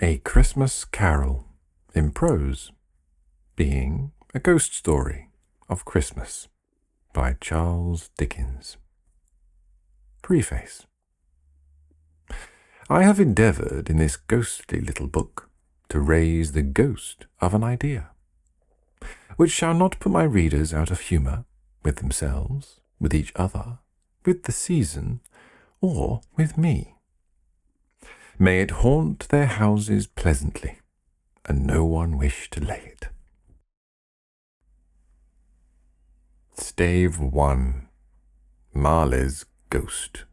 A Christmas Carol in prose, being a ghost story of Christmas by Charles Dickens. Preface. I have endeavoured in this ghostly little book to raise the ghost of an idea, which shall not put my readers out of humour with themselves, with each other, with the season, or with me. May it haunt their houses pleasantly, and no one wish to lay it. Stave1. Marley's Ghost.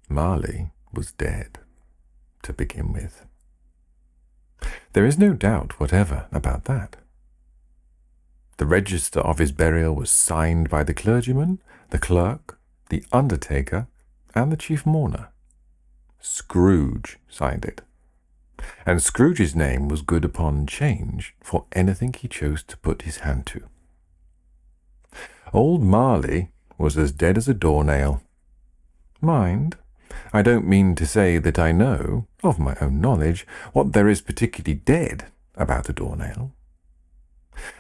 Marley was dead, to begin with. There is no doubt whatever about that. The register of his burial was signed by the clergyman, the clerk, the undertaker, and the chief mourner. Scrooge signed it, and Scrooge's name was good upon change for anything he chose to put his hand to. Old Marley was as dead as a doornail. Mind, I don't mean to say that I know, of my own knowledge, what there is particularly dead about a doornail.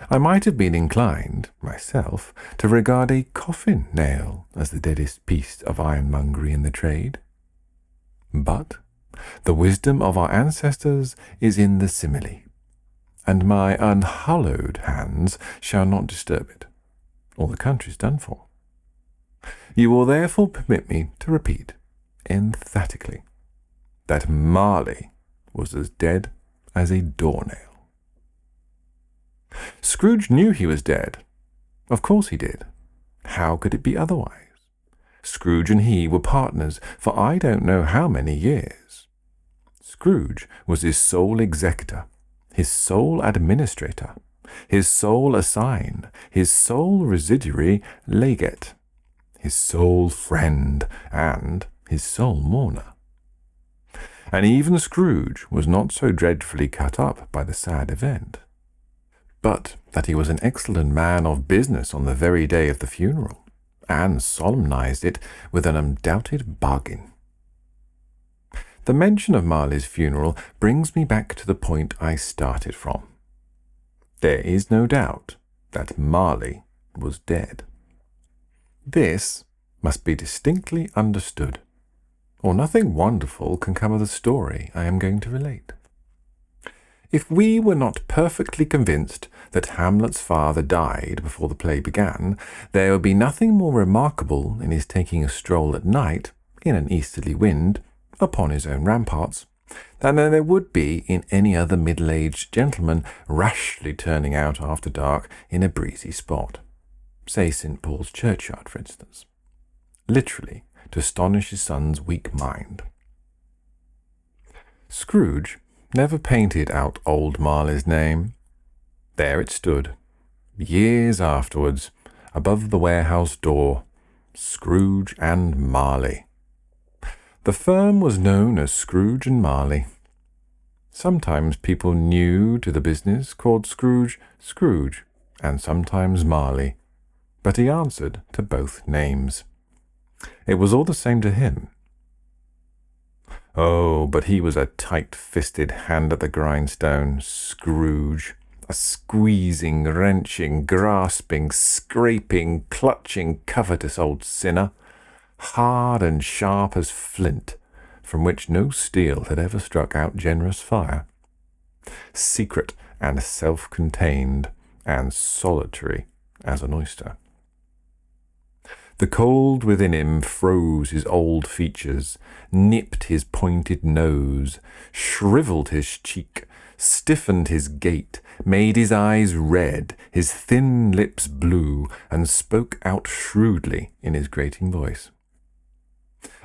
I might have been inclined, myself, to regard a coffin nail as the deadest piece of ironmongery in the trade. But the wisdom of our ancestors is in the simile, and my unhallowed hands shall not disturb it, or the country's done for. You will therefore permit me to repeat, emphatically, that Marley was as dead as a doornail. Scrooge knew he was dead. Of course he did. How could it be otherwise? Scrooge and he were partners for I don't know how many years. Scrooge was his sole executor, his sole administrator, his sole assign, his sole residuary legate, his sole friend, and his sole mourner. And even Scrooge was not so dreadfully cut up by the sad event, but that he was an excellent man of business on the very day of the funeral, and solemnized it with an undoubted bargain. The mention of Marley's funeral brings me back to the point I started from. There is no doubt that Marley was dead. This must be distinctly understood, or nothing wonderful can come of the story I am going to relate. If we were not perfectly convinced that Hamlet's father died before the play began, there would be nothing more remarkable in his taking a stroll at night, in an easterly wind, upon his own ramparts, than there would be in any other middle-aged gentleman rashly turning out after dark in a breezy spot, say St. Paul's churchyard, for instance, literally to astonish his son's weak mind. Scrooge never painted out old Marley's name. There it stood, years afterwards, above the warehouse door, Scrooge and Marley. The firm was known as Scrooge and Marley. Sometimes people new to the business called Scrooge Scrooge, and sometimes Marley, but he answered to both names. It was all the same to him. Oh, but he was a tight-fisted hand at the grindstone, Scrooge, a squeezing, wrenching, grasping, scraping, clutching, covetous old sinner, hard and sharp as flint, from which no steel had ever struck out generous fire, secret and self-contained, and solitary as an oyster. The cold within him froze his old features, nipped his pointed nose, shrivelled his cheek, stiffened his gait, made his eyes red, his thin lips blue, and spoke out shrewdly in his grating voice.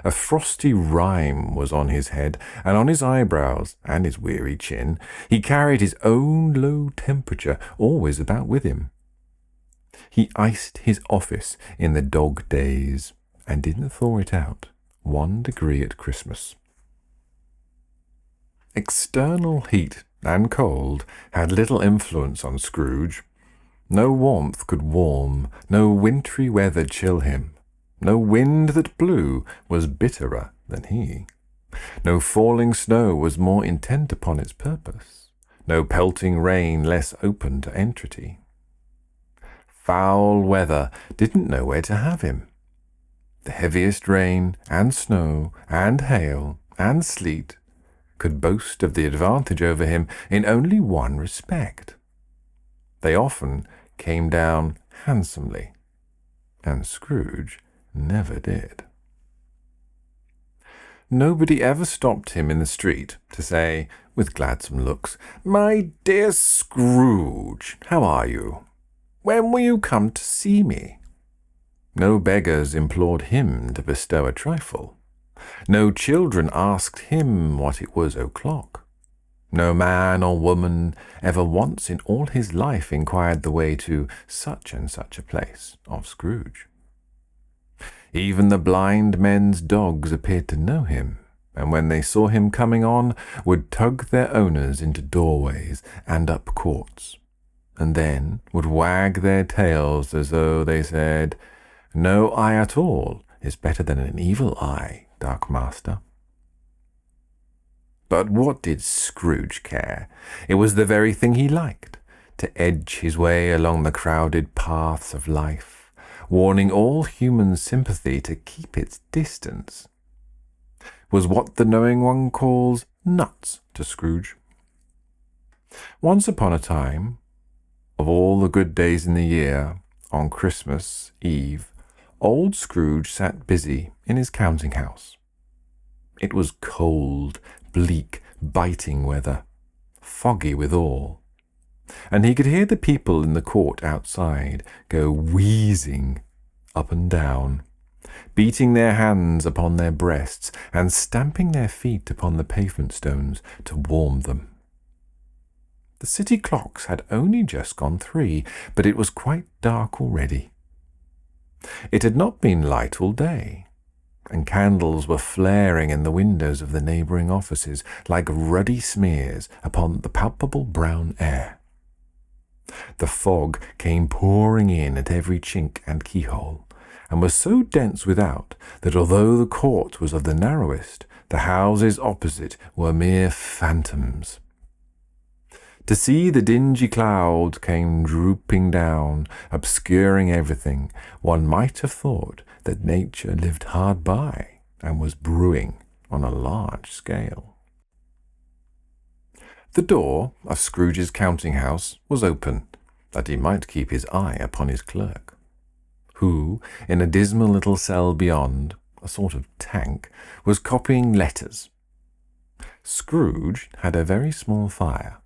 A frosty rime was on his head, and on his eyebrows, and his weary chin. He carried his own low temperature always about with him. He iced his office in the dog days, and didn't thaw it out 1 degree at Christmas. External heat and cold had little influence on Scrooge. No warmth could warm, no wintry weather chill him. No wind that blew was bitterer than he. No falling snow was more intent upon its purpose, no pelting rain less open to entreaty. Foul weather didn't know where to have him. The heaviest rain and snow and hail and sleet could boast of the advantage over him in only one respect. They often came down handsomely, and Scrooge never did. Nobody ever stopped him in the street to say, with gladsome looks, "My dear Scrooge, how are you? When will you come to see me?" No beggars implored him to bestow a trifle. No children asked him what it was o'clock. No man or woman ever once in all his life inquired the way to such and such a place of Scrooge. Even the blind men's dogs appeared to know him, and when they saw him coming on, would tug their owners into doorways and up courts, and then would wag their tails as though they said, "No eye at all is better than an evil eye, dark master." But what did Scrooge care? It was the very thing he liked, to edge his way along the crowded paths of life, warning all human sympathy to keep its distance. Was what the knowing one calls nuts to Scrooge. Once upon a time, of all the good days in the year, on Christmas Eve, old Scrooge sat busy in his counting-house. It was cold, bleak, biting weather, foggy withal, and he could hear the people in the court outside go wheezing up and down, beating their hands upon their breasts and stamping their feet upon the pavement stones to warm them. The city clocks had only just gone 3, but it was quite dark already. It had not been light all day, and candles were flaring in the windows of the neighbouring offices like ruddy smears upon the palpable brown air. The fog came pouring in at every chink and keyhole, and was so dense without that although the court was of the narrowest, the houses opposite were mere phantoms. To see the dingy cloud came drooping down, obscuring everything, one might have thought that nature lived hard by and was brewing on a large scale. The door of Scrooge's counting-house was open, that he might keep his eye upon his clerk, who, in a dismal little cell beyond, a sort of tank, was copying letters. Scrooge had a very small fire,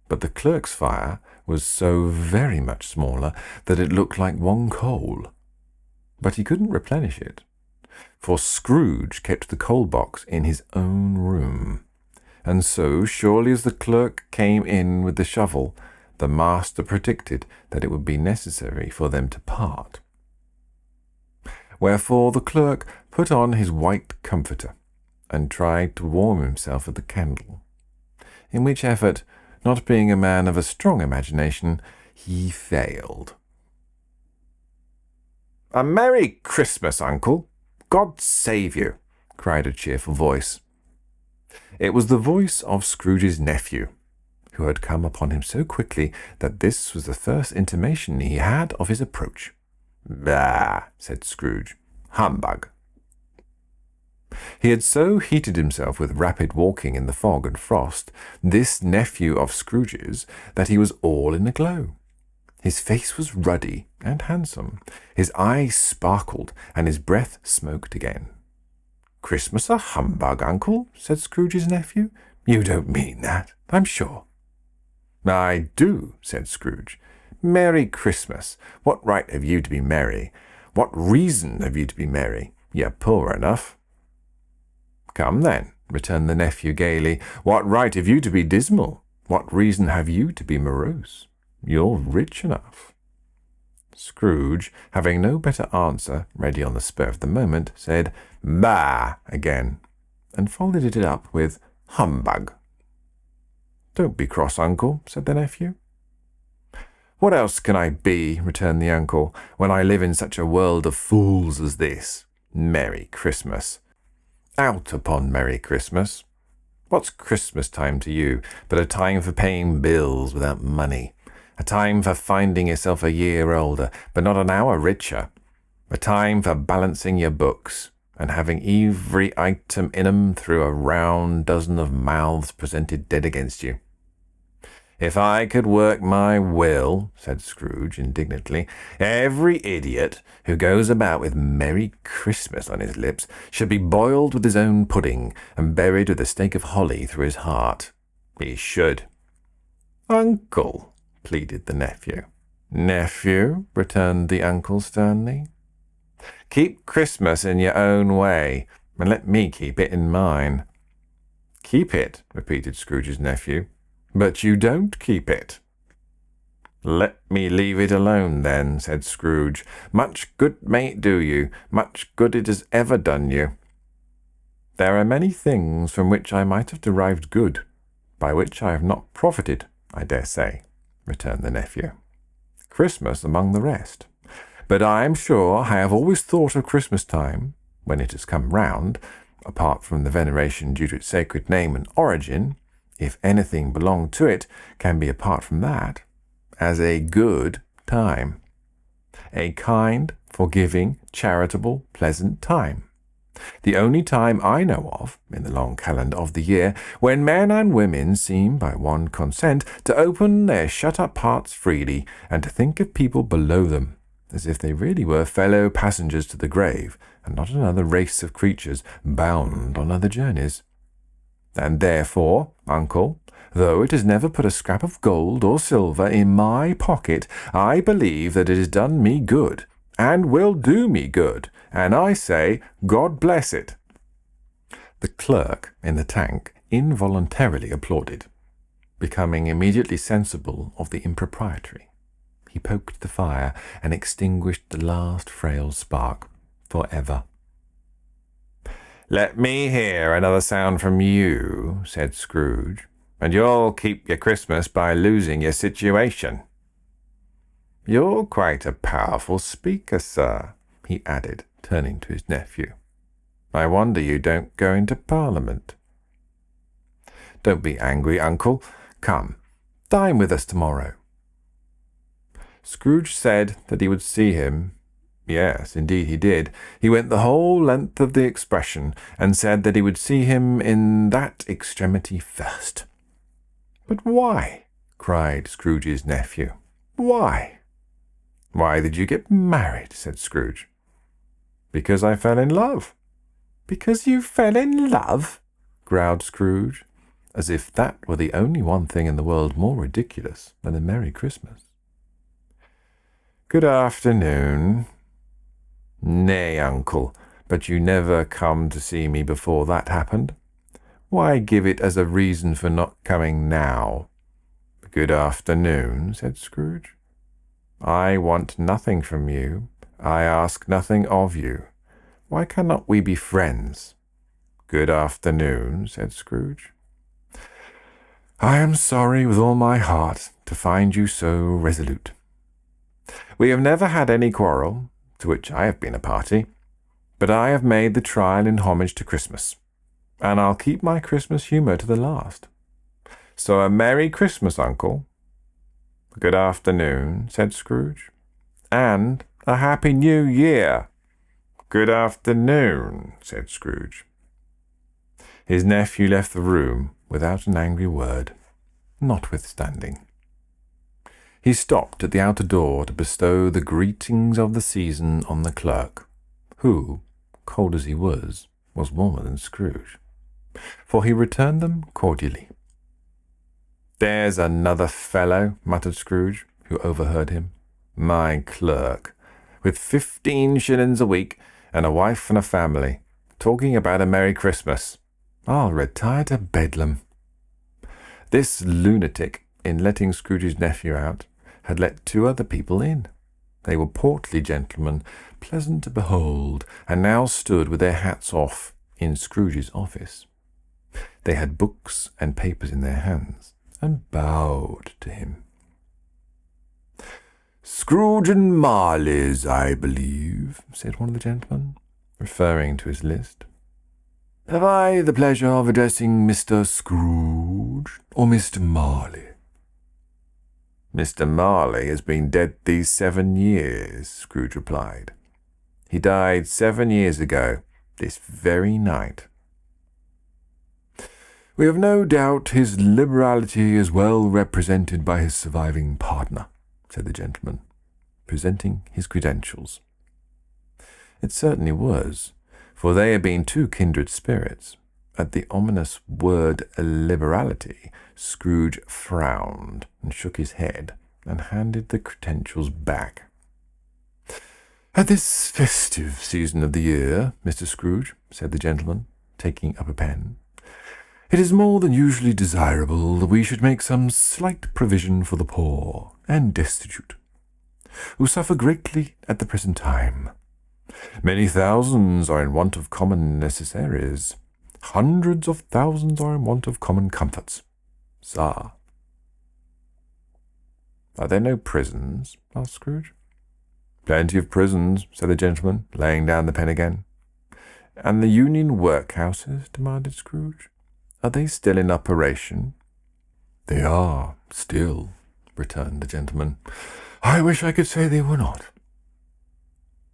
but the clerk's fire was so very much smaller that it looked like one coal. But he couldn't replenish it, for Scrooge kept the coal box in his own room, and so surely as the clerk came in with the shovel, the master predicted that it would be necessary for them to part. Wherefore the clerk put on his white comforter and tried to warm himself at the candle, in which effort, not being a man of a strong imagination, he failed. "A Merry Christmas, Uncle! God save you!" cried a cheerful voice. It was the voice of Scrooge's nephew, who had come upon him so quickly that this was the first intimation he had of his approach. "Bah!" said Scrooge. "Humbug!" He had so heated himself with rapid walking in the fog and frost, this nephew of Scrooge's, that he was all in a glow. His face was ruddy and handsome, his eyes sparkled, and his breath smoked again. "Christmas a humbug, Uncle?" said Scrooge's nephew. "You don't mean that, I'm sure." "I do," said Scrooge. "Merry Christmas! What right have you to be merry? What reason have you to be merry? You're poor enough." "Come then," returned the nephew gaily, "what right have you to be dismal? What reason have you to be morose? You're rich enough." Scrooge, having no better answer ready on the spur of the moment, said "Bah!" again, and followed it up with "Humbug." "Don't be cross, Uncle," said the nephew. "What else can I be," returned the uncle, "when I live in such a world of fools as this? Merry Christmas! Out upon Merry Christmas. What's Christmas time to you but a time for paying bills without money? A time for finding yourself a year older, but not an hour richer. A time for balancing your books and having every item in 'em through a round dozen of mouths presented dead against you. If I could work my will, said Scrooge indignantly, every idiot who goes about with Merry Christmas on his lips should be boiled with his own pudding and buried with a stake of holly through his heart. He should. Uncle, pleaded the nephew. Nephew, returned the uncle sternly. Keep Christmas in your own way, and let me keep it in mine. Keep it, repeated Scrooge's nephew. But you don't keep it. Let me leave it alone, then, said Scrooge. Much good may it do you, much good it has ever done you. There are many things from which I might have derived good, by which I have not profited, I dare say, returned the nephew. Christmas among the rest. But I am sure I have always thought of Christmas time, when it has come round, apart from the veneration due to its sacred name and origin, if anything belonged to it can be apart from that, as a good time. A kind, forgiving, charitable, pleasant time. The only time I know of, in the long calendar of the year, when men and women seem by one consent to open their shut-up hearts freely and to think of people below them, as if they really were fellow passengers to the grave, and not another race of creatures bound on other journeys. And therefore, uncle, though it has never put a scrap of gold or silver in my pocket, I believe that it has done me good, and will do me good, and I say, God bless it. The clerk in the tank involuntarily applauded, becoming immediately sensible of the impropriety. He poked the fire and extinguished the last frail spark for ever. Let me hear another sound from you, said Scrooge, and you'll keep your Christmas by losing your situation. You're quite a powerful speaker, sir, he added, turning to his nephew. I wonder you don't go into Parliament. Don't be angry, uncle. Come, dine with us tomorrow. Scrooge said that he would see him. Yes, indeed he did. He went the whole length of the expression, and said that he would see him in that extremity first. But why? Cried Scrooge's nephew. Why? Why did you get married? Said Scrooge. Because I fell in love. Because you fell in love? Growled Scrooge, as if that were the only one thing in the world more ridiculous than a Merry Christmas. Good afternoon. Nay, uncle, but you never come to see me before that happened. Why give it as a reason for not coming now? Good afternoon, said Scrooge. I want nothing from you. I ask nothing of you. Why cannot we be friends? Good afternoon, said Scrooge. I am sorry with all my heart to find you so resolute. We have never had any quarrel, to which I have been a party, but I have made the trial in homage to Christmas, and I'll keep my Christmas humour to the last. So a Merry Christmas, uncle. Good afternoon, said Scrooge. And a Happy New Year. Good afternoon, said Scrooge. His nephew left the room without an angry word, notwithstanding. He stopped at the outer door to bestow the greetings of the season on the clerk, who, cold as he was warmer than Scrooge, for he returned them cordially. There's another fellow, muttered Scrooge, who overheard him. My clerk, with 15 shillings a week, and a wife and a family, talking about a Merry Christmas. I'll retire to Bedlam. This lunatic, in letting Scrooge's nephew out, had let 2 other people in. They were portly gentlemen, pleasant to behold, and now stood with their hats off in Scrooge's office. They had books and papers in their hands, and bowed to him. Scrooge and Marley's, I believe, said one of the gentlemen, referring to his list. Have I the pleasure of addressing Mr. Scrooge or Mr. Marley? Mr. Marley has been dead these 7 years, Scrooge replied. He died 7 years ago, this very night. We have no doubt his liberality is well represented by his surviving partner, said the gentleman, presenting his credentials. It certainly was, for they had been two kindred spirits. At the ominous word liberality, Scrooge frowned and shook his head and handed the credentials back. At this festive season of the year, Mr. Scrooge, said the gentleman, taking up a pen, it is more than usually desirable that we should make some slight provision for the poor and destitute, who suffer greatly at the present time. Many thousands are in want of common necessaries. Hundreds of thousands are in want of common comforts. Sir. Are there no prisons? Asked Scrooge. Plenty of prisons, said the gentleman, laying down the pen again. And the Union workhouses? Demanded Scrooge. Are they still in operation? They are, still, returned the gentleman. I wish I could say they were not.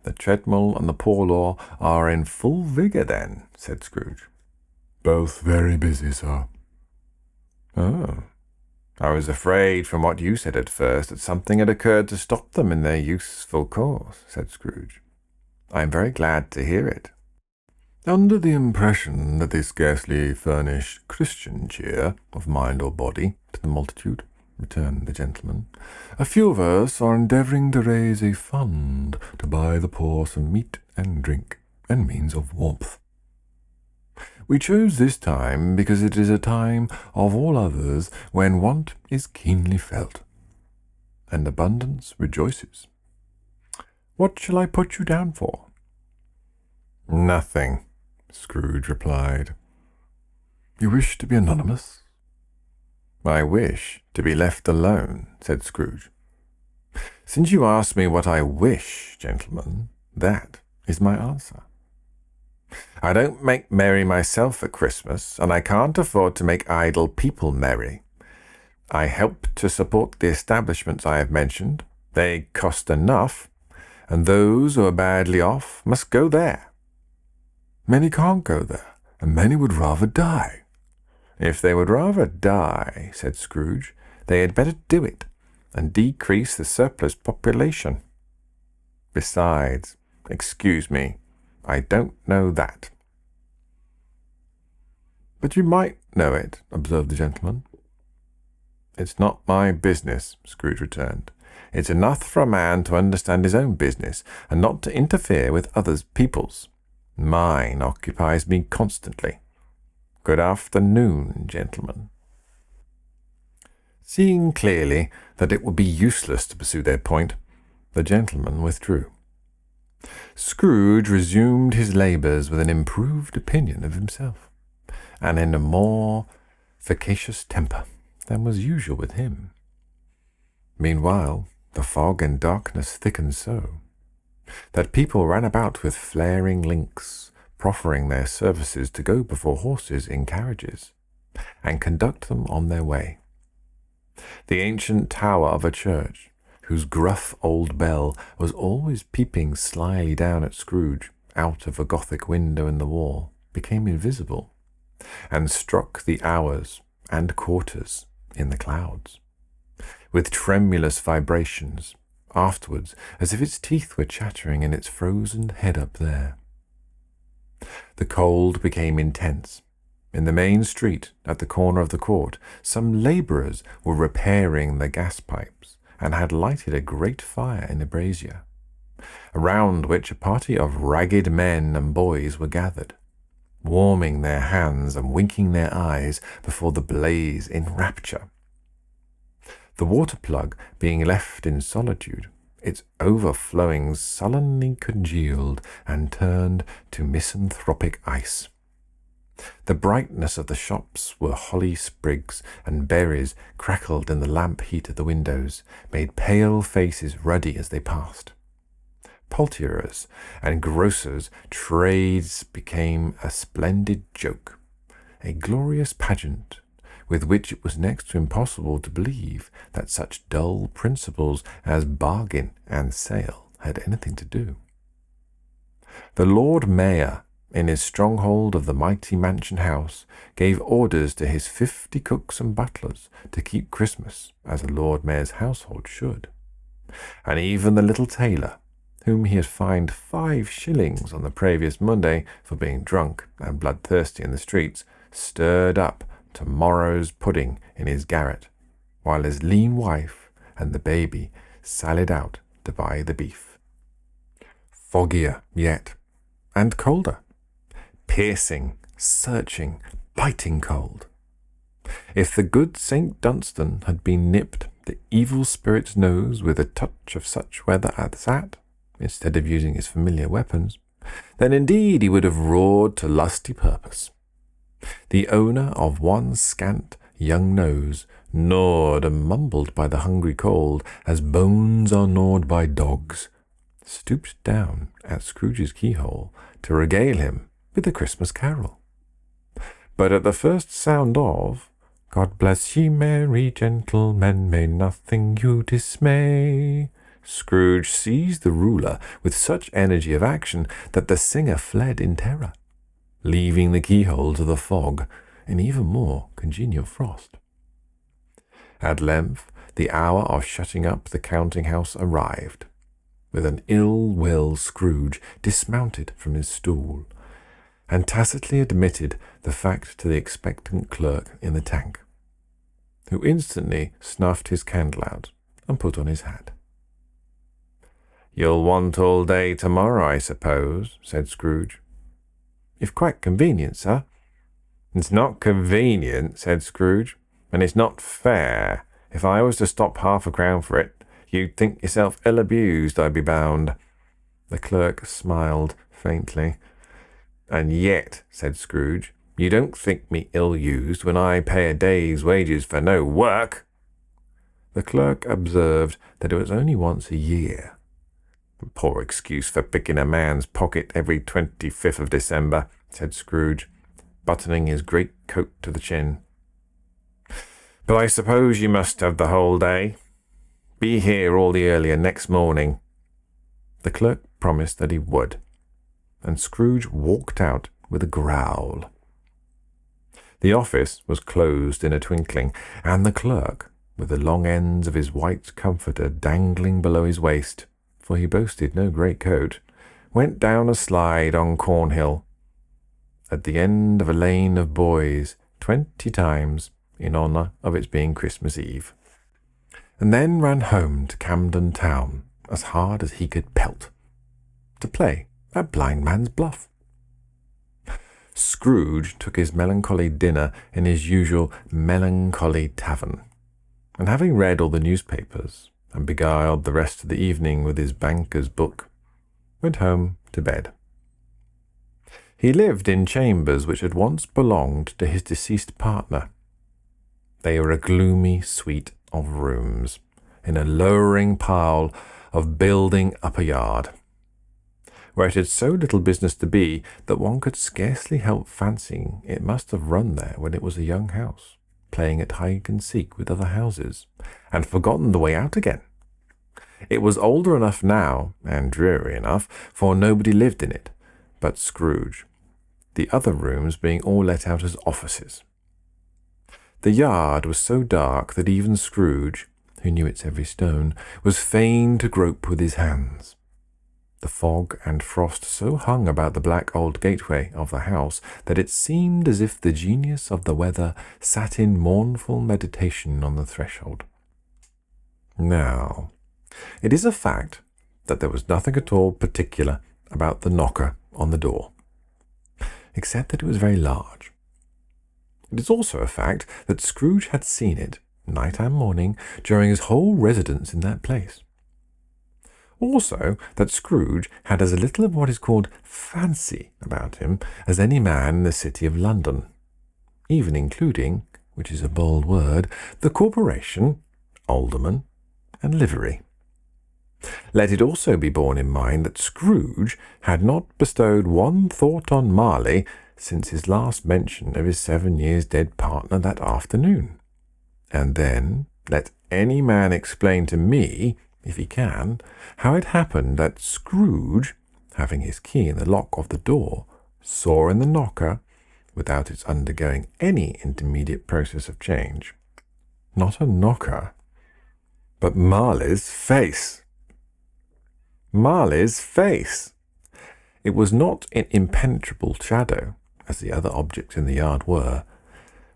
The treadmill and the poor law are in full vigour, then, said Scrooge. Both very busy, sir. Oh. I was afraid from what you said at first that something had occurred to stop them in their useful course, said Scrooge. I am very glad to hear it. Under the impression that they scarcely furnish Christian cheer of mind or body to the multitude, returned the gentleman, a few of us are endeavouring to raise a fund to buy the poor some meat and drink and means of warmth. We chose this time because it is a time of all others when want is keenly felt, and abundance rejoices. What shall I put you down for? Nothing, Scrooge replied. You wish to be anonymous? I wish to be left alone, said Scrooge. Since you ask me what I wish, gentlemen, that is my answer. I don't make merry myself at Christmas, and I can't afford to make idle people merry. I help to support the establishments I have mentioned. They cost enough, and those who are badly off must go there. Many can't go there, and many would rather die. If they would rather die, said Scrooge, they had better do it, and decrease the surplus population. Besides, excuse me, I don't know that. But you might know it, observed the gentleman. It's not my business, Scrooge returned. It's enough for a man to understand his own business, and not to interfere with others' people's. Mine occupies me constantly. Good afternoon, gentlemen. Seeing clearly that it would be useless to pursue their point, the gentleman withdrew. Scrooge resumed his labours with an improved opinion of himself, and in a more vexatious temper than was usual with him. Meanwhile, the fog and darkness thickened so that people ran about with flaring links, proffering their services to go before horses in carriages, and conduct them on their way. The ancient tower of a church, whose gruff old bell was always peeping slyly down at Scrooge out of a Gothic window in the wall, became invisible, and struck the hours and quarters in the clouds, with tremulous vibrations, afterwards as if its teeth were chattering in its frozen head up there. The cold became intense. In the main street, at the corner of the court, some labourers were repairing the gas pipes, and had lighted a great fire in a brazier, around which a party of ragged men and boys were gathered, warming their hands and winking their eyes before the blaze in rapture. The water plug being left in solitude, its overflowings sullenly congealed and turned to misanthropic ice. The brightness of the shops where holly sprigs and berries crackled in the lamp heat of the windows, made pale faces ruddy as they passed. poulterers and grocers' trades became a splendid joke, a glorious pageant with which it was next to impossible to believe that such dull principles as bargain and sale had anything to do. The Lord Mayor, in his stronghold of the mighty mansion house, gave orders to his 50 cooks and butlers to keep Christmas as a Lord Mayor's household should. And even the little tailor, whom he had fined 5 shillings on the previous Monday for being drunk and bloodthirsty in the streets, stirred up tomorrow's pudding in his garret, while his lean wife and the baby sallied out to buy the beef. Foggier yet, and colder. Piercing, searching, biting cold. If the good St. Dunstan had been nipped the evil spirit's nose with a touch of such weather as that, instead of using his familiar weapons, then indeed he would have roared to lusty purpose. The owner of one scant young nose, gnawed and mumbled by the hungry cold, as bones are gnawed by dogs, stooped down at Scrooge's keyhole to regale him with a Christmas carol. But at the first sound of "God bless ye merry gentlemen, may nothing you dismay," Scrooge seized the ruler with such energy of action that the singer fled in terror, leaving the keyhole to the fog in even more congenial frost. At length the hour of shutting up the counting-house arrived. With an ill-will, Scrooge dismounted from his stool, and tacitly admitted the fact to the expectant clerk in the tank, who instantly snuffed his candle out and put on his hat. "You'll want all day tomorrow, I suppose," said Scrooge. "If quite convenient, sir." "It's not convenient," said Scrooge, "and it's not fair. If I was to stop £0.50 for it, you'd think yourself ill-abused, I'd be bound." The clerk smiled faintly. "And yet," said Scrooge, "you don't think me ill-used when I pay a day's wages for no work." The clerk observed that it was only once a year. "Poor excuse for picking a man's pocket every 25th of December," said Scrooge, buttoning his great coat to the chin. "But I suppose you must have the whole day. Be here all the earlier next morning." The clerk promised that he would, and Scrooge walked out with a growl. The office was closed in a twinkling, and the clerk, with the long ends of his white comforter dangling below his waist, for he boasted no great coat, went down a slide on Cornhill, at the end of a lane of boys 20 times, in honour of its being Christmas Eve, and then ran home to Camden Town as hard as he could pelt, to play at blind man's bluff. Scrooge took his melancholy dinner in his usual melancholy tavern, and having read all the newspapers, and beguiled the rest of the evening with his banker's book, went home to bed. He lived in chambers which had once belonged to his deceased partner. They were a gloomy suite of rooms, in a lowering pile of building up a yard, where it had so little business to be that one could scarcely help fancying it must have run there when it was a young house, playing at hide-and-seek with other houses, and forgotten the way out again. It was older enough now, and dreary enough, for nobody lived in it but Scrooge, the other rooms being all let out as offices. The yard was so dark that even Scrooge, who knew its every stone, was fain to grope with his hands. The fog and frost so hung about the black old gateway of the house that it seemed as if the genius of the weather sat in mournful meditation on the threshold. Now, it is a fact that there was nothing at all particular about the knocker on the door, except that it was very large. It is also a fact that Scrooge had seen it, night and morning, during his whole residence in that place. Also, that Scrooge had as little of what is called fancy about him as any man in the city of London, even including, which is a bold word, the corporation, alderman, and livery. Let it also be borne in mind that Scrooge had not bestowed one thought on Marley since his last mention of his 7 years dead partner that afternoon. And then let any man explain to me, if he can, how it happened that Scrooge, having his key in the lock of the door, saw in the knocker, without its undergoing any intermediate process of change, not a knocker, but Marley's face. Marley's face! It was not in impenetrable shadow, as the other objects in the yard were,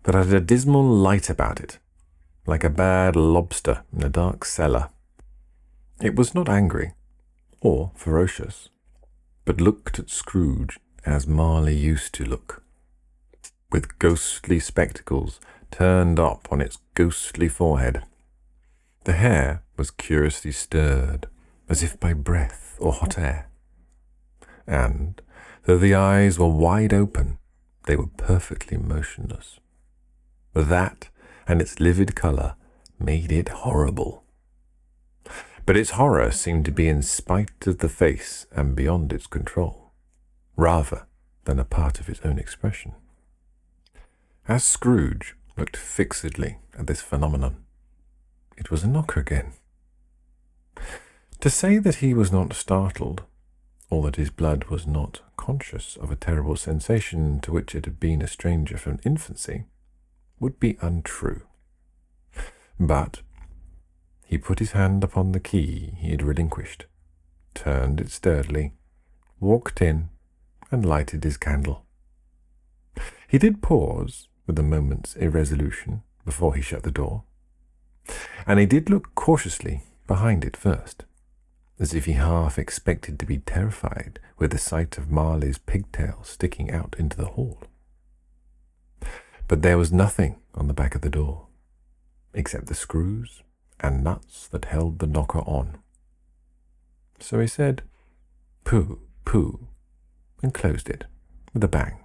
but had a dismal light about it, like a bad lobster in a dark cellar. It was not angry, or ferocious, but looked at Scrooge as Marley used to look, with ghostly spectacles turned up on its ghostly forehead. The hair was curiously stirred, as if by breath or hot air, and, though the eyes were wide open, they were perfectly motionless. That, and its livid colour, made it horrible. But its horror seemed to be in spite of the face and beyond its control, rather than a part of its own expression. As Scrooge looked fixedly at this phenomenon, it was a knocker again. To say that he was not startled, or that his blood was not conscious of a terrible sensation to which it had been a stranger from infancy, would be untrue. But he put his hand upon the key he had relinquished, turned it sturdily, walked in, and lighted his candle. He did pause, with a moment's irresolution, before he shut the door, and he did look cautiously behind it first, as if he half expected to be terrified with the sight of Marley's pigtails sticking out into the hall. But there was nothing on the back of the door, except the screws and nuts that held the knocker on. So he said, "Pooh, pooh," and closed it with a bang.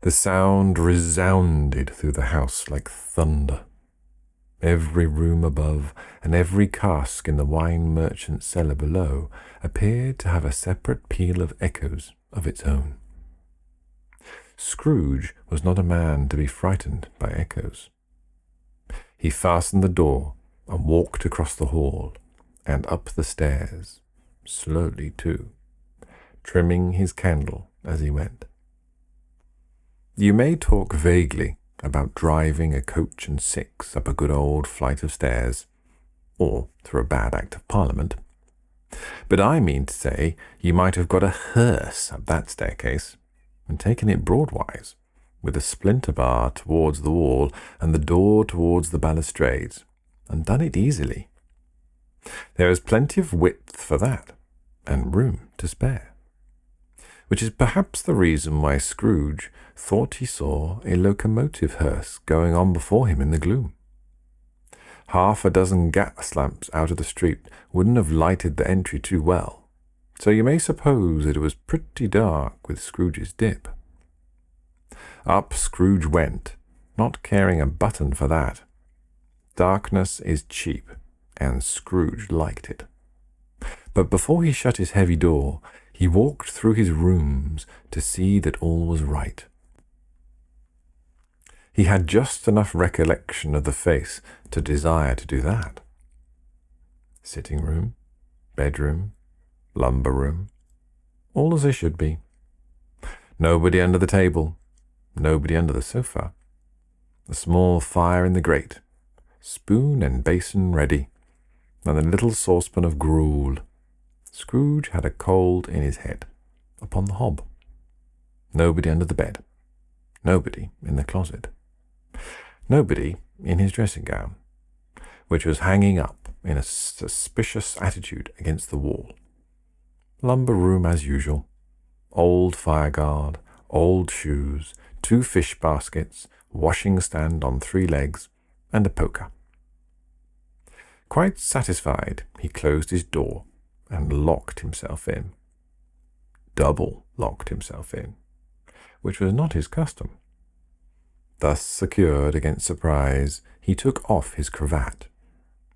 The sound resounded through the house like thunder. Every room above and every cask in the wine merchant's cellar below appeared to have a separate peal of echoes of its own. Scrooge was not a man to be frightened by echoes. He fastened the door and walked across the hall and up the stairs, slowly too, trimming his candle as he went. You may talk vaguely about driving a coach and six up a good old flight of stairs, or through a bad Act of Parliament, but I mean to say you might have got a hearse up that staircase, and taken it broadwise, with a splinter bar towards the wall and the door towards the balustrades, and done it easily. There is plenty of width for that, and room to spare, which is perhaps the reason why Scrooge thought he saw a locomotive hearse going on before him in the gloom. Half a dozen gas lamps out of the street wouldn't have lighted the entry too well, so you may suppose that it was pretty dark with Scrooge's dip. Up Scrooge went, not caring a button for that. Darkness is cheap, and Scrooge liked it. But before he shut his heavy door, he walked through his rooms to see that all was right. He had just enough recollection of the face to desire to do that. Sitting room, bedroom, lumber room, all as they should be. Nobody under the table, nobody under the sofa. A small fire in the grate, spoon and basin ready, and a little saucepan of gruel. Scrooge had a cold in his head, upon the hob. Nobody under the bed, nobody in the closet, nobody in his dressing gown, which was hanging up in a suspicious attitude against the wall. Lumber room as usual. Old fireguard, old shoes, 2 fish baskets, washing stand on 3 legs, and a poker. Quite satisfied, he closed his door and locked himself in. Double locked himself in, which was not his custom. Thus secured against surprise, he took off his cravat,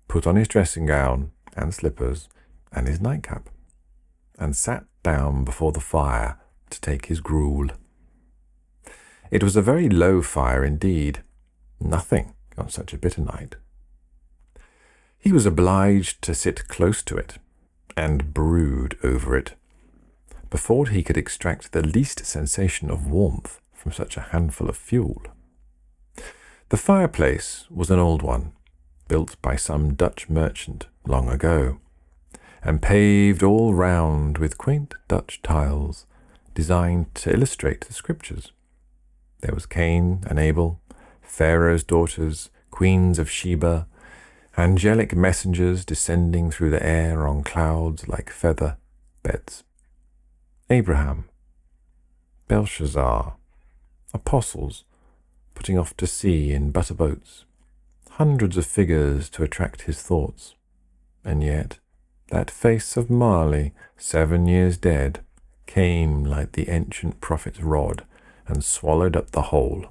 put on his dressing gown, and slippers and his nightcap, and sat down before the fire to take his gruel. It was a very low fire indeed, nothing on such a bitter night. He was obliged to sit close to it and brood over it before he could extract the least sensation of warmth from such a handful of fuel. The fireplace was an old one, built by some Dutch merchant long ago, and paved all round with quaint Dutch tiles designed to illustrate the scriptures. There was Cain and Abel, Pharaoh's daughters, queens of Sheba, angelic messengers descending through the air on clouds like feather beds, Abraham, Belshazzar, apostles putting off to sea in butter boats, hundreds of figures to attract his thoughts, and yet that face of Marley, 7 years dead, came like the ancient prophet's rod and swallowed up the whole.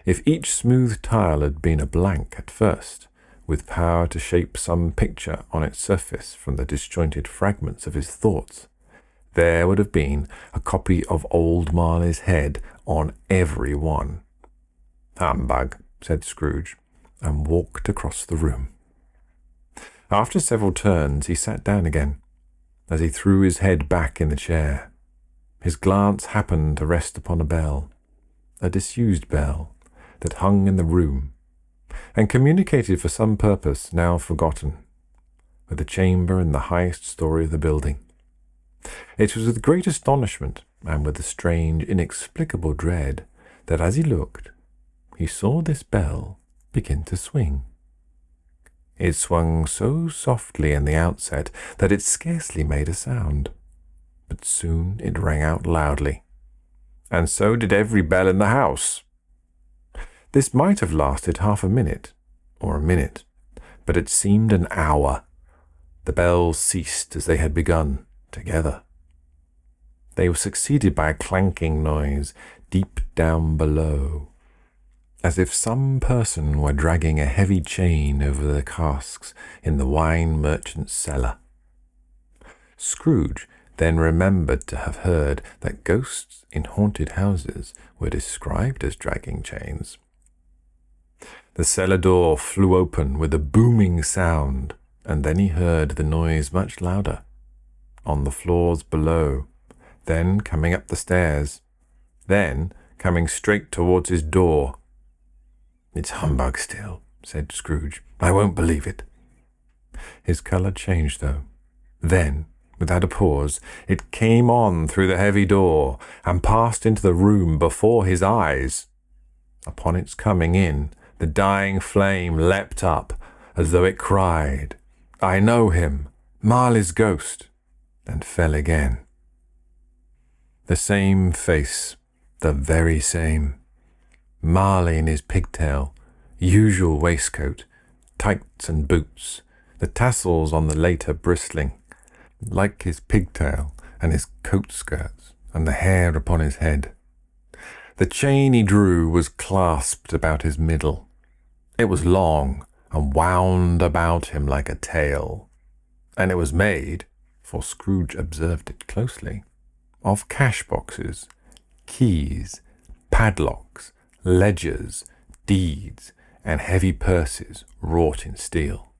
If each smooth tile had been a blank at first, with power to shape some picture on its surface from the disjointed fragments of his thoughts, there would have been a copy of old Marley's head on every one. "Humbug," said Scrooge, and walked across the room. After several turns, he sat down again, as he threw his head back in the chair. His glance happened to rest upon a bell, a disused bell, that hung in the room, and communicated for some purpose now forgotten, with a chamber in the highest story of the building. It was with great astonishment, and with a strange, inexplicable dread, that as he looked, he saw this bell begin to swing. It swung so softly in the outset that it scarcely made a sound, but soon it rang out loudly, and so did every bell in the house. This might have lasted half a minute, or a minute, but it seemed an hour. The bells ceased as they had begun, together. They were succeeded by a clanking noise deep down below, as if some person were dragging a heavy chain over the casks in the wine merchant's cellar. Scrooge then remembered to have heard that ghosts in haunted houses were described as dragging chains. The cellar door flew open with a booming sound, and then he heard the noise much louder, on the floors below, then coming up the stairs, then coming straight towards his door. "It's humbug still," said Scrooge. "I won't believe it." His colour changed, though. Then, without a pause, it came on through the heavy door, and passed into the room before his eyes. Upon its coming in, the dying flame leapt up, as though it cried, "I know him, Marley's ghost," and fell again. The same face, the very same. Marley in his pigtail, usual waistcoat, tights and boots, the tassels on the later bristling, like his pigtail and his coat skirts and the hair upon his head. The chain he drew was clasped about his middle. It was long and wound about him like a tail, and it was made, for Scrooge observed it closely, of cash boxes, keys, padlocks, ledgers, deeds, and heavy purses wrought in steel.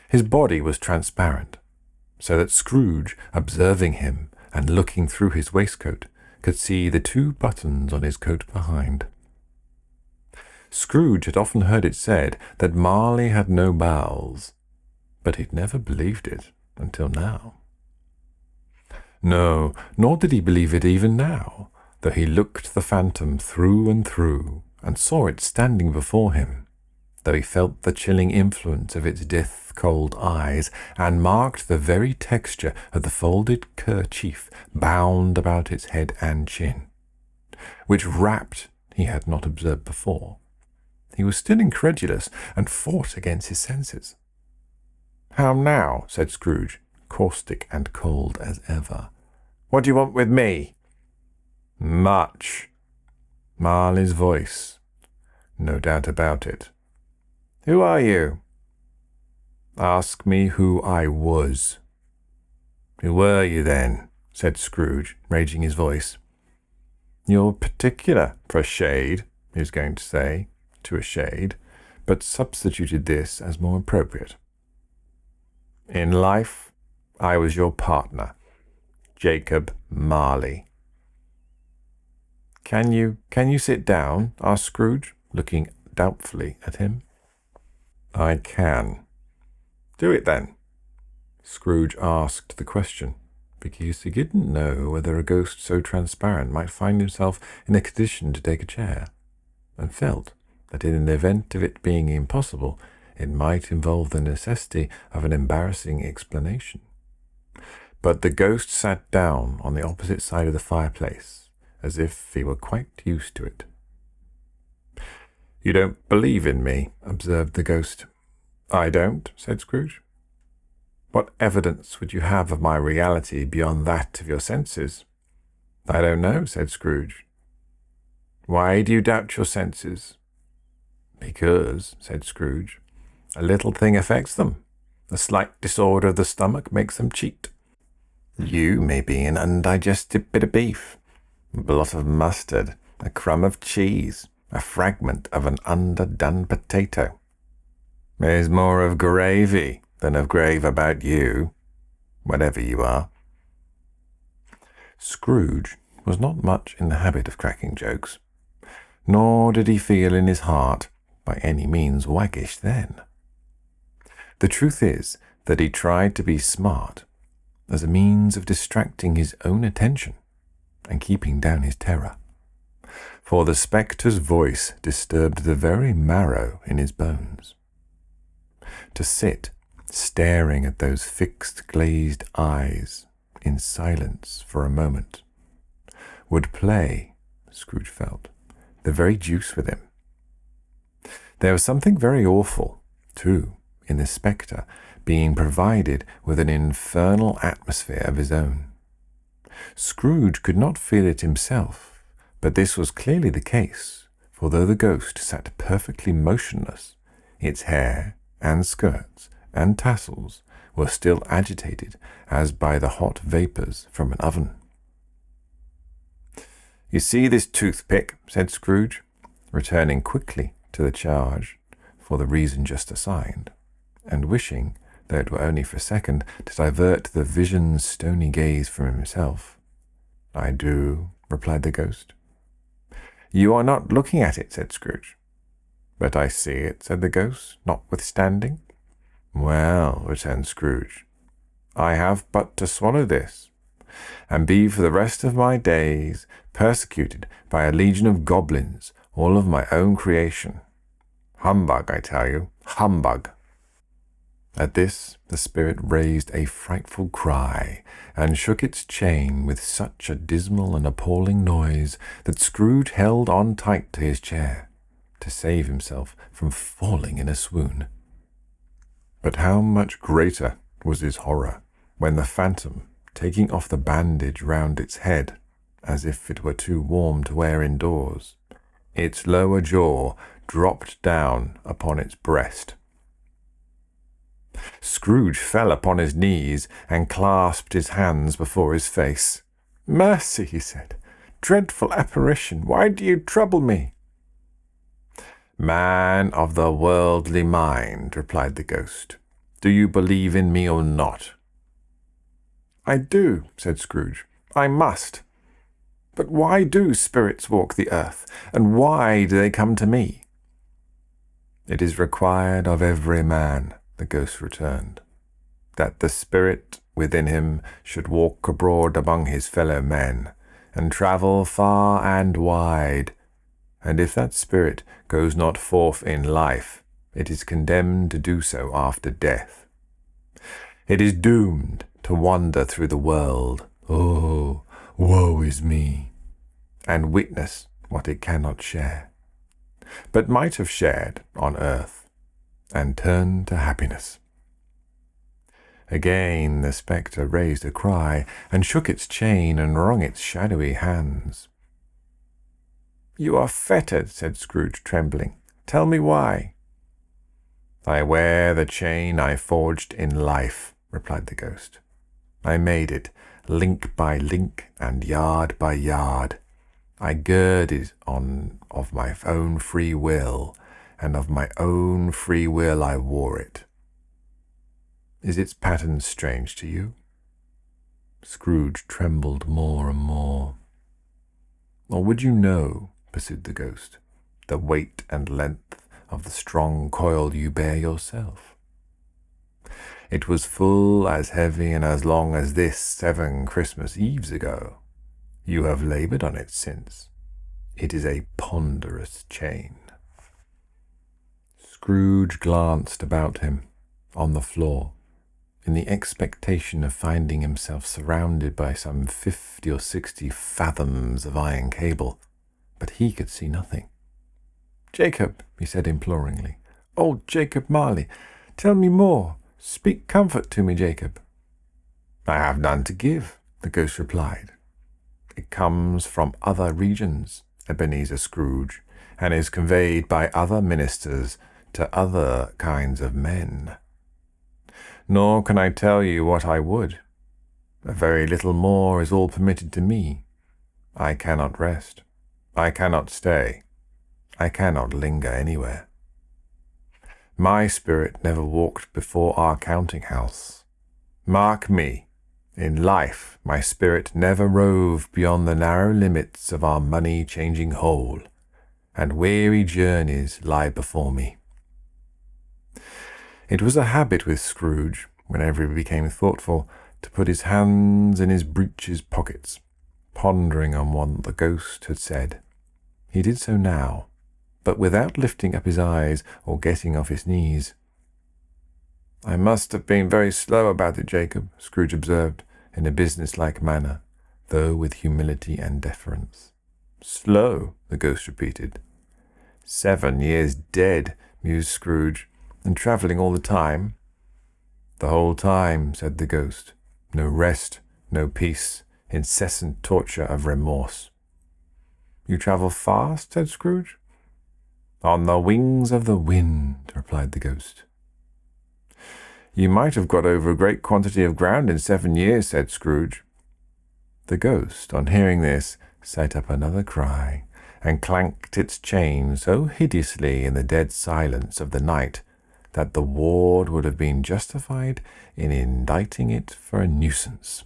His body was transparent, so that Scrooge, observing him and looking through his waistcoat, could see the 2 buttons on his coat behind. Scrooge had often heard it said that Marley had no bowels, but he'd never believed it until now. No, nor did he believe it even now, though he looked the phantom through and through, and saw it standing before him, though he felt the chilling influence of its death-cold eyes, and marked the very texture of the folded kerchief bound about its head and chin, which wrapped he had not observed before. He was still incredulous, and fought against his senses. "How now?" said Scrooge, caustic and cold as ever. "What do you want with me?" "Much." Marley's voice. No doubt about it. "Who are you?" Ask me who I was." "Who were you then?" said Scrooge, raising his voice. "You're particular for a shade," he was going to say, to a shade, but substituted this as more appropriate. "In life, I was your partner, Jacob Marley." Can you sit down?" asked Scrooge, looking doubtfully at him. "I can." "Do it then." Scrooge asked the question because he didn't know whether a ghost so transparent might find himself in a condition to take a chair, and felt that in the event of it being impossible, it might involve the necessity of an embarrassing explanation. But the ghost sat down on the opposite side of the fireplace, as if he were quite used to it. "You don't believe in me," observed the ghost. "I don't," said Scrooge. "What evidence would you have of my reality beyond that of your senses?" "I don't know," said Scrooge. "Why do you doubt your senses?" "Because," said Scrooge, "a little thing affects them. A slight disorder of the stomach makes them cheat. You may be an undigested bit of beef, a blot of mustard, a crumb of cheese, a fragment of an underdone potato. There's more of gravy than of grave about you, whatever you are." Scrooge was not much in the habit of cracking jokes, nor did he feel in his heart by any means waggish then. The truth is that he tried to be smart as a means of distracting his own attention and keeping down his terror, for the spectre's voice disturbed the very marrow in his bones. To sit staring at those fixed glazed eyes in silence for a moment would play, Scrooge felt, the very deuce with him. There was something very awful, too, in the spectre being provided with an infernal atmosphere of his own. Scrooge could not feel it himself, but this was clearly the case, for though the ghost sat perfectly motionless, its hair and skirts and tassels were still agitated as by the hot vapours from an oven. "You see this toothpick?" said Scrooge, returning quickly to the charge for the reason just assigned, and wishing, though it were only for a second, to divert the vision's stony gaze from himself. "I do," replied the ghost. "You are not looking at it," said Scrooge. "But I see it," said the ghost, notwithstanding. "Well," returned Scrooge, "I have but to swallow this, and be for the rest of my days persecuted by a legion of goblins, all of my own creation. Humbug, I tell you, humbug." At this the spirit raised a frightful cry, and shook its chain with such a dismal and appalling noise that Scrooge held on tight to his chair, to save himself from falling in a swoon. But how much greater was his horror when the phantom, taking off the bandage round its head, as if it were too warm to wear indoors, its lower jaw dropped down upon its breast. Scrooge fell upon his knees and clasped his hands before his face. "Mercy," he said. "Dreadful apparition, why do you trouble me?" "Man of the worldly mind," replied the ghost, "do you believe in me or not?" "I do," said Scrooge. "I must. But why do spirits walk the earth, and why do they come to me?" "It is required of every man," the ghost returned, "that the spirit within him should walk abroad among his fellow men, and travel far and wide, and if that spirit goes not forth in life, it is condemned to do so after death. It is doomed to wander through the world, oh, woe is me, and witness what it cannot share, but might have shared on earth, and turn to happiness." Again the spectre raised a cry, and shook its chain and wrung its shadowy hands. "You are fettered," said Scrooge, trembling. "Tell me why." I wear the chain I forged in life, replied the ghost. I made it, link by link and yard by yard. I gird it on of my own free will, and of my own free will I wore it. Is its pattern strange to you? Scrooge trembled more and more. Or would you know, pursued the ghost, the weight and length of the strong coil you bear yourself? It was full as heavy and as long as this 7 Christmas Eves ago. You have laboured on it since. It is a ponderous chain. Scrooge glanced about him on the floor, in the expectation of finding himself surrounded by some 50 or 60 fathoms of iron cable, but he could see nothing. "Jacob," he said imploringly, "old Jacob Marley, tell me more. Speak comfort to me, Jacob." "I have none to give," the ghost replied. "It comes from other regions, Ebenezer Scrooge, and is conveyed by other ministers to other kinds of men. Nor can I tell you what I would. A very little more is all permitted to me. I cannot rest. I cannot stay. I cannot linger anywhere. My spirit never walked before our counting-house. Mark me, in life my spirit never roved beyond the narrow limits of our money-changing hole, and weary journeys lie before me." It was a habit with Scrooge, whenever he became thoughtful, to put his hands in his breeches pockets, pondering on what the ghost had said. He did so now, but without lifting up his eyes or getting off his knees. "I must have been very slow about it, Jacob," Scrooge observed, in a business-like manner, though with humility and deference. "Slow," the ghost repeated. 7 years dead," mused Scrooge, "and travelling all the time." "The whole time," said the ghost. "No rest, no peace, incessant torture of remorse." "You travel fast?" said Scrooge. "On the wings of the wind," replied the ghost. "You might have got over a great quantity of ground in 7 years," said Scrooge. The ghost, on hearing this, set up another cry, and clanked its chain so hideously in the dead silence of the night that the ward would have been justified in indicting it for a nuisance.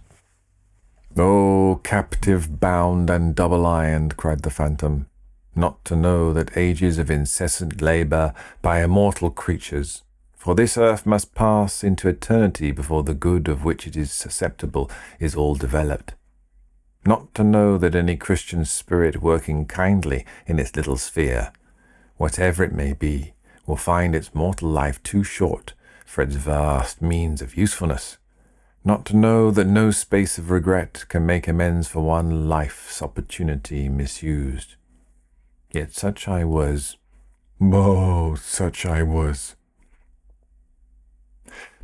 "Oh, captive, bound, and double-ironed," cried the phantom, "not to know that ages of incessant labour by immortal creatures, for this earth must pass into eternity before the good of which it is susceptible is all developed. Not to know that any Christian spirit working kindly in its little sphere, whatever it may be, will find its mortal life too short for its vast means of usefulness. Not to know that no space of regret can make amends for one life's opportunity misused. Yet such I was. Oh, such I was."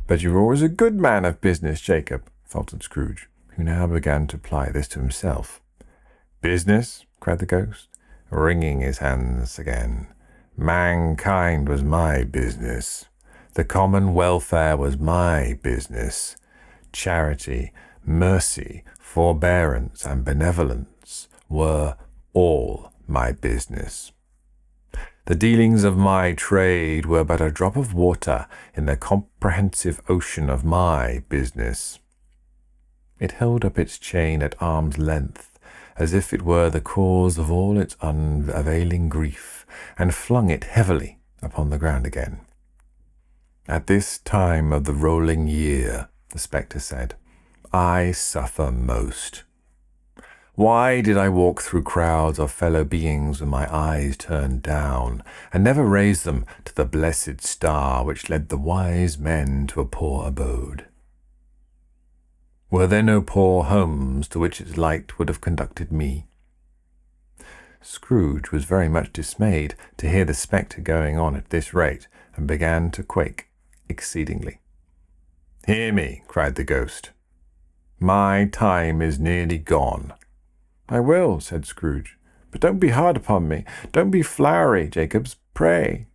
"But you were always a good man of business, Jacob," faltered Scrooge, who now began to apply this to himself. "Business?" cried the ghost, wringing his hands again. "Mankind was my business. The common welfare was my business. Charity, mercy, forbearance, and benevolence were all my business. The dealings of my trade were but a drop of water in the comprehensive ocean of my business." It held up its chain at arm's length, as if it were the cause of all its unavailing grief, and flung it heavily upon the ground again. "At this time of the rolling year," the spectre said, "I suffer most. Why did I walk through crowds of fellow beings with my eyes turned down, and never raise them to the blessed star which led the wise men to a poor abode? Were there no poor homes to which its light would have conducted me?" Scrooge was very much dismayed to hear the spectre going on at this rate, and began to quake exceedingly. "Hear me," cried the ghost. "My time is nearly gone." "I will," said Scrooge. "But don't be hard upon me. Don't be flowery, Jacobs, pray."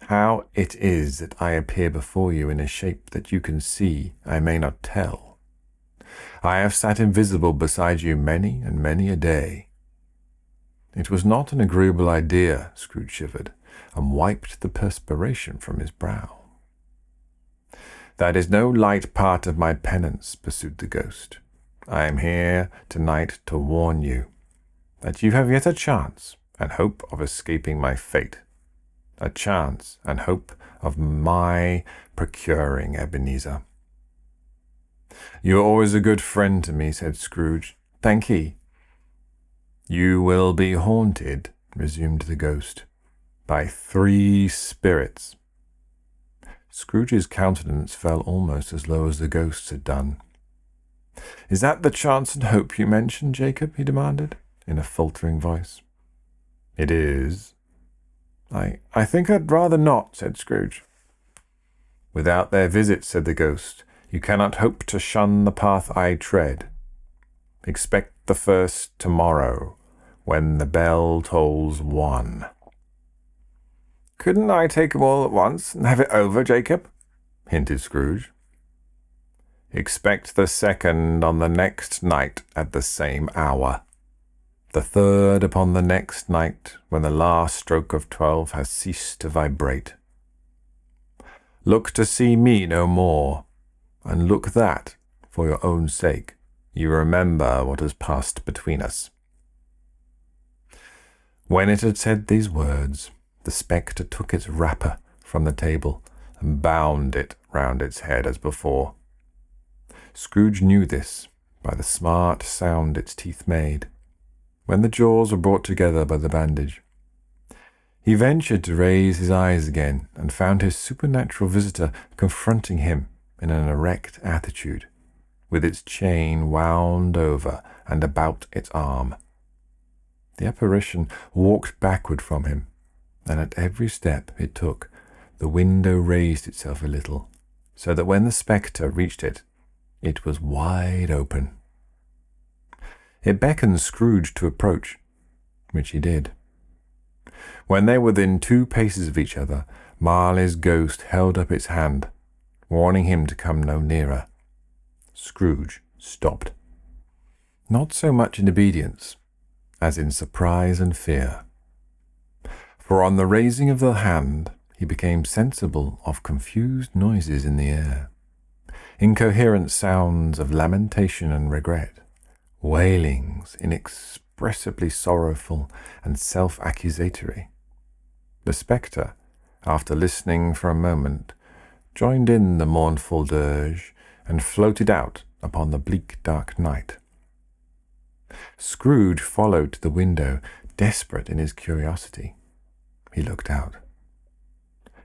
How it is that I appear before you in a shape that you can see, I may not tell. I have sat invisible beside you many and many a day. It was not an agreeable idea, Scrooge shivered, and wiped the perspiration from his brow. That is no light part of my penance, pursued the ghost. I am here tonight to warn you that you have yet a chance and hope of escaping my fate. A chance and hope of my procuring Ebenezer. You are always a good friend to me, said Scrooge. Thank ye. You will be haunted, resumed the ghost, by 3 spirits. Scrooge's countenance fell almost as low as the ghost's had done. Is that the chance and hope you mentioned, Jacob? He demanded, in a faltering voice. It is. I think I'd rather not, said Scrooge. Without their visit, said the ghost, you cannot hope to shun the path I tread. Expect the first tomorrow, when the bell tolls 1. Couldn't I take 'em all at once and have it over, Jacob? Hinted Scrooge. Expect the second on the next night at the same hour. The third upon the next night, when the last stroke of 12 has ceased to vibrate. Look to see me no more, and look that, for your own sake, you remember what has passed between us. When it had said these words, the spectre took its wrapper from the table and bound it round its head as before. Scrooge knew this by the smart sound its teeth made when the jaws were brought together by the bandage. He ventured to raise his eyes again and found his supernatural visitor confronting him in an erect attitude, with its chain wound over and about its arm. The apparition walked backward from him, and at every step it took, the window raised itself a little, so that when the spectre reached it, it was wide open. It beckoned Scrooge to approach, which he did. When they were within 2 paces of each other, Marley's ghost held up its hand, warning him to come no nearer. Scrooge stopped, not so much in obedience as in surprise and fear. For on the raising of the hand, he became sensible of confused noises in the air, incoherent sounds of lamentation and regret, wailings inexpressibly sorrowful and self-accusatory. The spectre, after listening for a moment, joined in the mournful dirge and floated out upon the bleak dark night. Scrooge followed to the window, desperate in his curiosity. He looked out.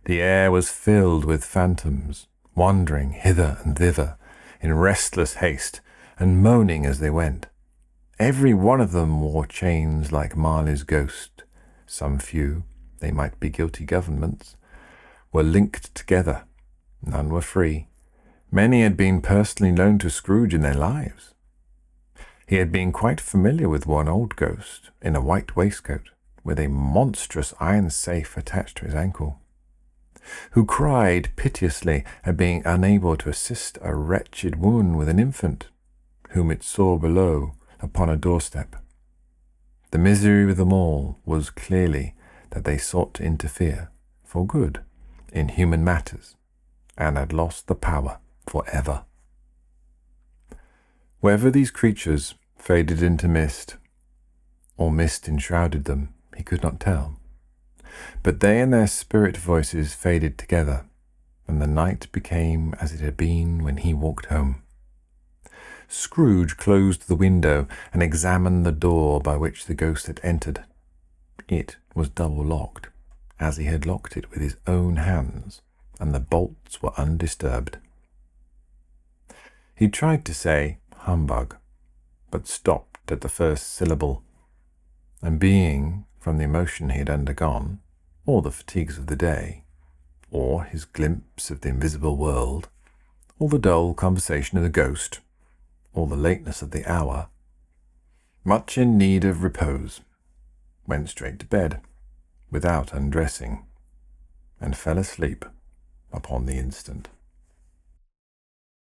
The air was filled with phantoms, wandering hither and thither in restless haste and moaning as they went. Every one of them wore chains like Marley's ghost. Some few, they might be guilty governments, were linked together. None were free. Many had been personally known to Scrooge in their lives. He had been quite familiar with one old ghost in a white waistcoat, with a monstrous iron safe attached to his ankle, who cried piteously at being unable to assist a wretched woman with an infant, whom it saw below upon a doorstep. The misery with them all was clearly that they sought to interfere, for good, in human matters, and had lost the power for ever. Whether these creatures faded into mist, or mist enshrouded them, he could not tell. But they and their spirit voices faded together, and the night became as it had been when he walked home. Scrooge closed the window and examined the door by which the ghost had entered. It was double-locked, as he had locked it with his own hands, and the bolts were undisturbed. He tried to say humbug, but stopped at the first syllable, and being, from the emotion he had undergone, or the fatigues of the day, or his glimpse of the invisible world, or the dull conversation of the ghost, or the lateness of the hour, much in need of repose, went straight to bed, without undressing. and fell asleep upon the instant.